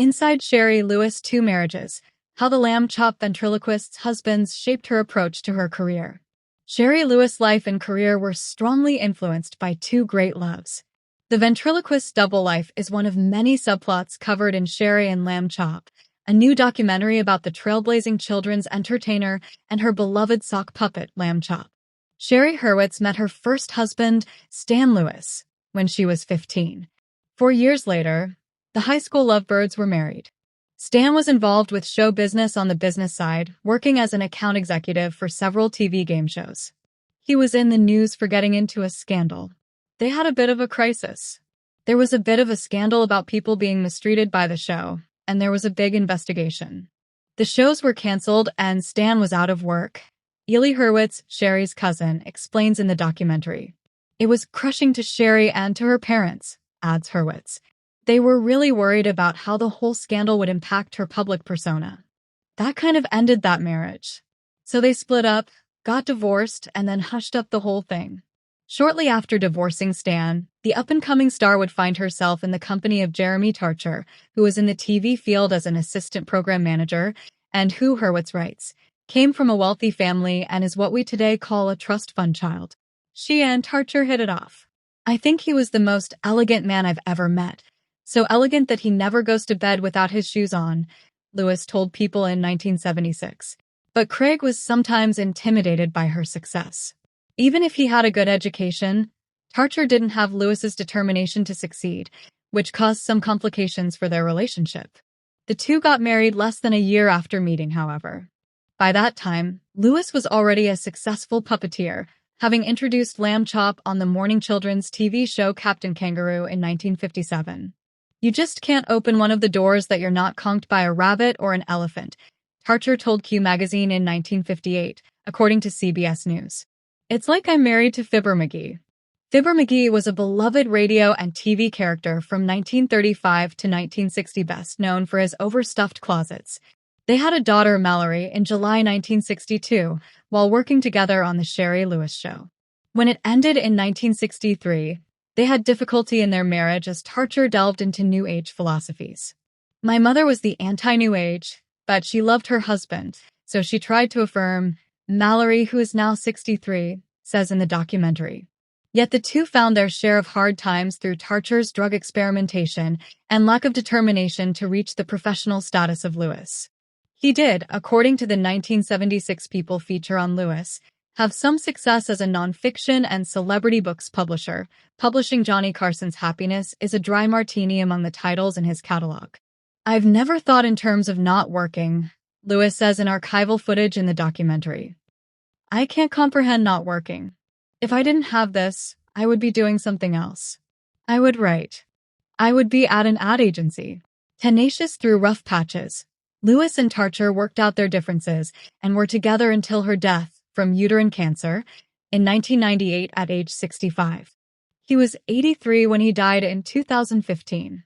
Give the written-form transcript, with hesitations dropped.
Inside Shari Lewis' Two Marriages, how the lamb chop ventriloquist's husbands shaped her approach to her career. Shari Lewis' life and career were strongly influenced by two great loves. The ventriloquist's double life is one of many subplots covered in Shari and Lamb Chop, a new documentary about the trailblazing children's entertainer and her beloved sock puppet, Lamb Chop. Shari Hurwitz met her first husband, Stan Lewis, when she was 15. 4 years later, the high school lovebirds were married. Stan was involved with show business on the business side, working as an account executive for several TV game shows. He was in the news for getting into a scandal. They had a bit of a crisis. There was a bit of a scandal about people being mistreated by the show, and there was a big investigation. The shows were canceled and Stan was out of work. Ely Hurwitz, Shari's cousin, explains in the documentary. It was crushing to Shari and to her parents, adds Hurwitz. They were really worried about how the whole scandal would impact her public persona. That kind of ended that marriage. So they split up, got divorced, and then hushed up the whole thing. Shortly after divorcing Stan, the up-and-coming star would find herself in the company of Jeremy Tarcher, who was in the TV field as an assistant program manager, and who, Hurwitz writes, came from a wealthy family and is what we today call a trust fund child. She and Tarcher hit it off. I think he was the most elegant man I've ever met. So elegant that he never goes to bed without his shoes on, Lewis told People in 1976. But Craig was sometimes intimidated by her success. Even if he had a good education, Tarcher didn't have Lewis's determination to succeed, which caused some complications for their relationship. The two got married less than a year after meeting, however. By that time, Lewis was already a successful puppeteer, having introduced Lamb Chop on the morning children's TV show Captain Kangaroo in 1957. You just can't open one of the doors that you're not conked by a rabbit or an elephant, Tarcher told Q magazine in 1958, according to CBS News. It's like I'm married to Fibber McGee. Fibber McGee was a beloved radio and TV character from 1935 to 1960, best known for his overstuffed closets. They had a daughter, Mallory, in July 1962, while working together on The Shari Lewis Show. When it ended in 1963, they had difficulty in their marriage as Tarcher delved into New Age philosophies. My mother was the anti-New Age, but she loved her husband, so she tried to affirm, Mallory, who is now 63, says in the documentary. Yet the two found their share of hard times through Tarcher's drug experimentation and lack of determination to reach the professional status of Lewis. He did, according to the 1976 People feature on Lewis, have some success as a nonfiction and celebrity books publisher. Publishing Johnny Carson's Happiness is a dry martini among the titles in his catalog. I've never thought in terms of not working, Lewis says in archival footage in the documentary. I can't comprehend not working. If I didn't have this, I would be doing something else. I would write. I would be at an ad agency. Tenacious through rough patches, Lewis and Tarcher worked out their differences and were together until her death from uterine cancer in 1998 at age 65. He was 83 when he died in 2015.